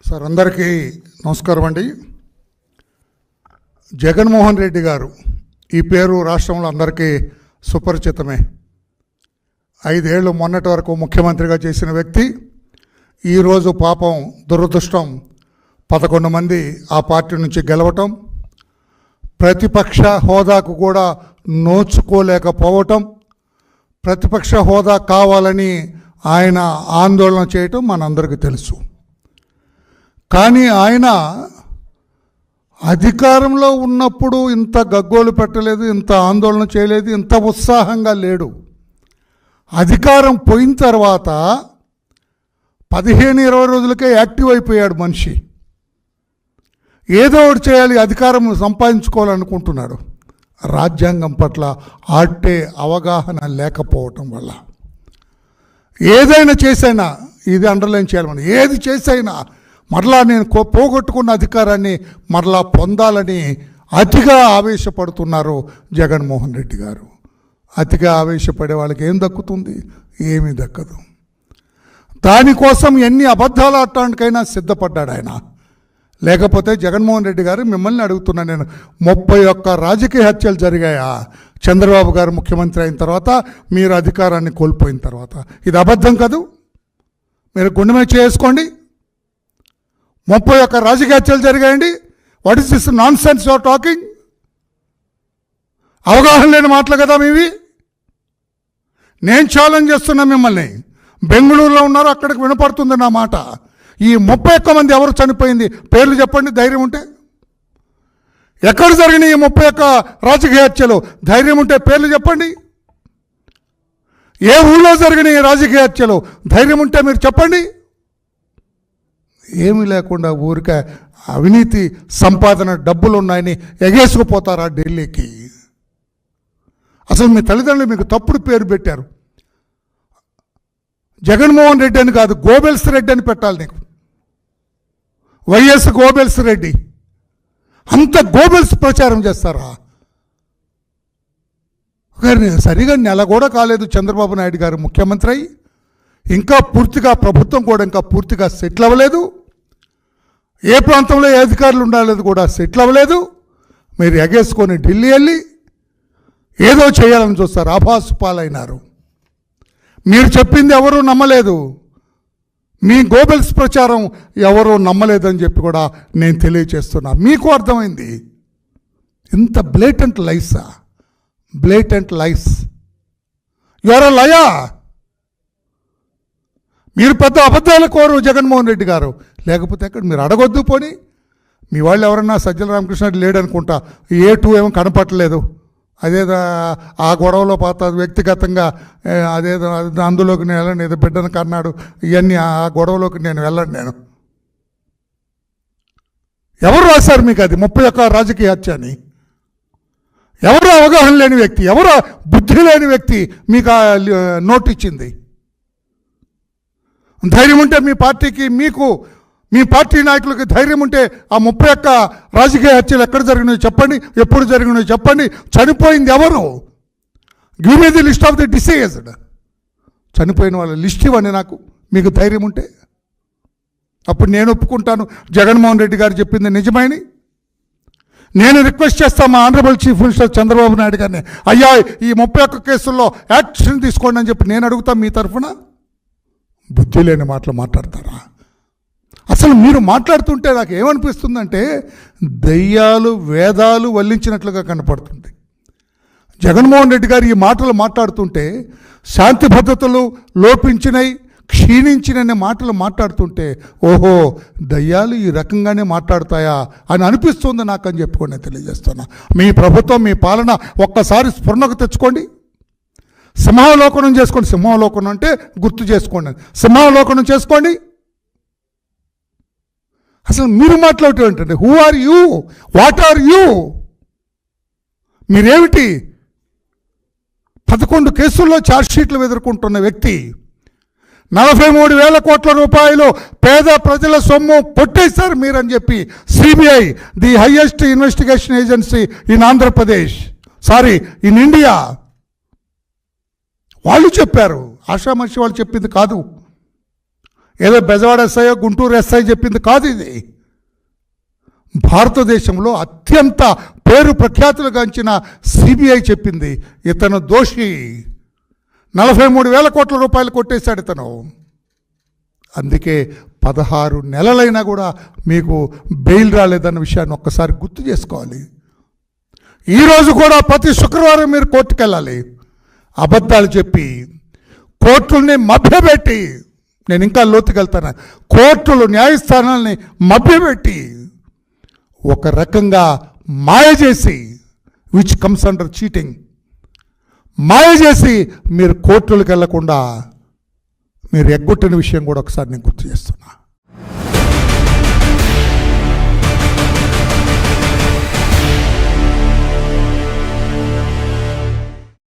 Sir అందరికీ నమస్కారం అండి. జగన్మోహన్ రెడ్డి గారు ఈ పేరు రాష్ట్రంలో అందరికీ సుపరిచితమే. 5 ఏళ్ళు మొన్నటి వరకు ముఖ్యమంత్రిగా చేసిన వ్యక్తి ఈరోజు పాపం దురదృష్టం 11 మంది ఆ పార్టీ నుంచి గెలవటం, ప్రతిపక్ష హోదాకు కూడా నోచుకోలేకపోవటం, ప్రతిపక్ష హోదా కావాలని ఆయన ఆందోళన చేయటం మనందరికీ తెలుసు. కానీ ఆయన అధికారంలో ఉన్నప్పుడు ఇంత గగ్గోలు పెట్టలేదు, ఇంత ఆందోళన చేయలేదు, ఇంత ఉత్సాహంగా లేడు. అధికారం పోయిన తర్వాత 15-20 రోజులకే యాక్టివ్ అయిపోయాడు మనిషి. ఏదో ఒకటి చేయాలి, అధికారం సంపాదించుకోవాలనుకుంటున్నాడు. రాజ్యాంగం పట్ల ఆట్టే అవగాహన లేకపోవటం వల్ల ఏదైనా చేసైనా, ఇది అండర్లైన్ చేయాలి, మనం ఏది చేసైనా మరలా నేను పోగొట్టుకున్న అధికారాన్ని మరలా పొందాలని అతిగా ఆవేశపడుతున్నారు జగన్మోహన్ రెడ్డి గారు. అతిగా ఆవేశపడే వాళ్ళకి ఏం దక్కుతుంది? ఏమీ దక్కదు. దానికోసం ఎన్ని అబద్ధాలు ఆడటానికైనా సిద్ధపడ్డాడు ఆయన. లేకపోతే జగన్మోహన్ రెడ్డి గారు, మిమ్మల్ని అడుగుతున్నా నేను, 31 రాజకీయ హత్యలు జరిగాయా చంద్రబాబు గారు ముఖ్యమంత్రి అయిన తర్వాత, మీరు అధికారాన్ని కోల్పోయిన తర్వాత? ఇది అబద్ధం కాదు. మీరు గుండె మీద చేసుకోండి. 31 రాజకీయ హత్యలు జరిగాయండి. What is this non sense your talking? అవగాహన లేని మాటలు కదా మీవి. నేను ఛాలెంజ్ చేస్తున్నా మిమ్మల్ని. బెంగళూరులో ఉన్నారు, అక్కడికి వినపడుతుంది నా మాట. ఈ 31 మంది ఎవరు చనిపోయింది పేర్లు చెప్పండి, ధైర్యం ఉంటే. ఎక్కడ జరిగినాయి ఈ 31 రాజకీయ హత్యలు? ధైర్యం ఉంటే పేర్లు చెప్పండి. ఏ ఊళ్ళో జరిగినాయి రాజకీయ హత్యలు? ధైర్యం ఉంటే మీరు చెప్పండి. ఏమీ లేకుండా ఊరికే అవినీతి సంపాదన డబ్బులు ఉన్నాయని ఎగేసుకుపోతారా ఢిల్లీకి? అసలు మీ తల్లిదండ్రులు మీకు తప్పుడు పేరు పెట్టారు. జగన్మోహన్ రెడ్డి అని కాదు, గోబెల్స్ రెడ్డి అని పెట్టాలి నీకు. YS Goebbels Reddy. అంత గోబెల్స్ ప్రచారం చేస్తారా? సరిగా నెల కూడా కాలేదు చంద్రబాబు నాయుడు గారు ముఖ్యమంత్రి అయ్యి. ఇంకా పూర్తిగా ప్రభుత్వం కూడా ఇంకా పూర్తిగా సెటిల్ అవ్వలేదు. ఏ ప్రాంతంలో ఏ అధికారులు ఉండాలేదు కూడా సెటిల్ అవ్వలేదు. మీరు ఎగేసుకొని ఢిల్లీ వెళ్ళి ఏదో చేయాలని చూస్తారు. ఆభాసు పాలైనారు. మీరు చెప్పింది ఎవరూ నమ్మలేదు. మీ గోబెల్స్ ప్రచారం ఎవరూ నమ్మలేదని చెప్పి కూడా నేను తెలియచేస్తున్నా. మీకు అర్థమైంది. ఇంత బ్లేటెంట్ లైసా? Blatant lies. You are a liar. మీరు పెద్ద అబద్ధాల కోరు జగన్మోహన్ రెడ్డి గారు. లేకపోతే ఎక్కడ మీరు అడగొద్దు. పోనీ మీ వాళ్ళు ఎవరన్నా సజ్జల రామకృష్ణ లేడనుకుంటా, A2 ఏమో కనపట్టలేదు. అదేదో ఆ గొడవలో పాత వ్యక్తిగతంగా అదేదో అందులోకి నేను వెళ్ళండి, ఏదో బిడ్డను కన్నాడు, ఇవన్నీ ఆ గొడవలోకి నేను వెళ్ళండి. నేను ఎవరు రాశారు మీకు అది 31 రాజకీయ హత్య అని? ఎవరు అవగాహన లేని వ్యక్తి, ఎవరు బుద్ధి లేని వ్యక్తి మీకు నోట్ ఇచ్చింది? ధైర్యం ఉంటే మీ పార్టీకి, మీకు, మీ పార్టీ నాయకులకి ధైర్యం ఉంటే ఆ 31 రాజకీయ హత్యలు ఎక్కడ జరిగినాయో చెప్పండి, ఎప్పుడు జరిగినాయో చెప్పండి. చనిపోయింది ఎవరు? Give me the list of the deceased. చనిపోయిన వాళ్ళ లిస్ట్ ఇవ్వండి నాకు, మీకు ధైర్యం ఉంటే. అప్పుడు నేను ఒప్పుకుంటాను జగన్మోహన్ రెడ్డి గారు చెప్పింది నిజమని. నేను రిక్వెస్ట్ చేస్తాను మా honourable chief minister Chandrababu Naidu గారిని, అయ్యా ఈ 31 కేసుల్లో యాక్షన్ తీసుకోండి అని చెప్పి నేను అడుగుతాను మీ తరఫున. బుద్ధి లేని మాటలు మాట్లాడతారా? అసలు మీరు మాట్లాడుతుంటే నాకు ఏమనిపిస్తుందంటే దయ్యాలు వేదాలు వల్లించినట్లుగా కనపడుతుంది. జగన్మోహన్ రెడ్డి గారు ఈ మాటలు మాట్లాడుతుంటే, శాంతి భద్రతలు లోపించినవి, క్షీణించిన మాటలు మాట్లాడుతుంటే, ఓహో దయ్యాలు ఈ రకంగానే మాట్లాడతాయా అని అనిపిస్తుంది నాకు అని చెప్పుకొని నేను తెలియజేస్తున్నా. మీ ప్రభుత్వం, మీ పాలన ఒక్కసారి స్ఫురణకు తెచ్చుకోండి. సింహావలోకనం చేసుకోండి. సింహావలోకనం అంటే గుర్తు చేసుకోండి, సింహావలోకనం చేసుకోండి. అసలు మీరు మాట్లాడటం ఏంటంటే, who are you, what are you? మీరేమిటి? 11 కేసుల్లో ఛార్జ్షీట్లు ఎదుర్కొంటున్న వ్యక్తి, 43,000 కోట్ల రూపాయలు పేద ప్రజల సొమ్ము పొట్టేశారు మీరని చెప్పి CBI, the highest investigation agency in Andhra Pradesh, sorry in India, వాళ్ళు చెప్పారు. ఆషామాషి వాళ్ళు చెప్పింది కాదు. ఏదో బెజవాడ ఎస్ఐ గుంటూరు ఎస్ఐ చెప్పింది కాదు ఇది. భారతదేశంలో అత్యంత పేరు ప్రఖ్యాతులు గాంచిన సిబిఐ చెప్పింది ఇతను దోషి. 43,000 కోట్ల రూపాయలు కొట్టేశాడు ఇతను. అందుకే 16 నెలలైనా కూడా మీకు బెయిల్ రాలేదన్న విషయాన్ని ఒక్కసారి గుర్తు చేసుకోవాలి. ఈరోజు కూడా ప్రతి శుక్రవారం మీరు కోర్టుకు వెళ్ళాలి. అబద్ధాలు చెప్పి కోర్టుల్ని మభ్యపెట్టి, నేను ఇంకా లోతుకెళ్తాను, కోర్టులు న్యాయస్థానాల్ని మభ్యపెట్టి ఒక రకంగా మాయ చేసి, విచ్ కమ్స్ అండర్ చీటింగ్, మాయ చేసి మీరు కోర్టులకు వెళ్లకుండా మీరు ఎగ్గొట్టిన విషయం కూడా ఒకసారి నేను గుర్తు చేస్తున్నా.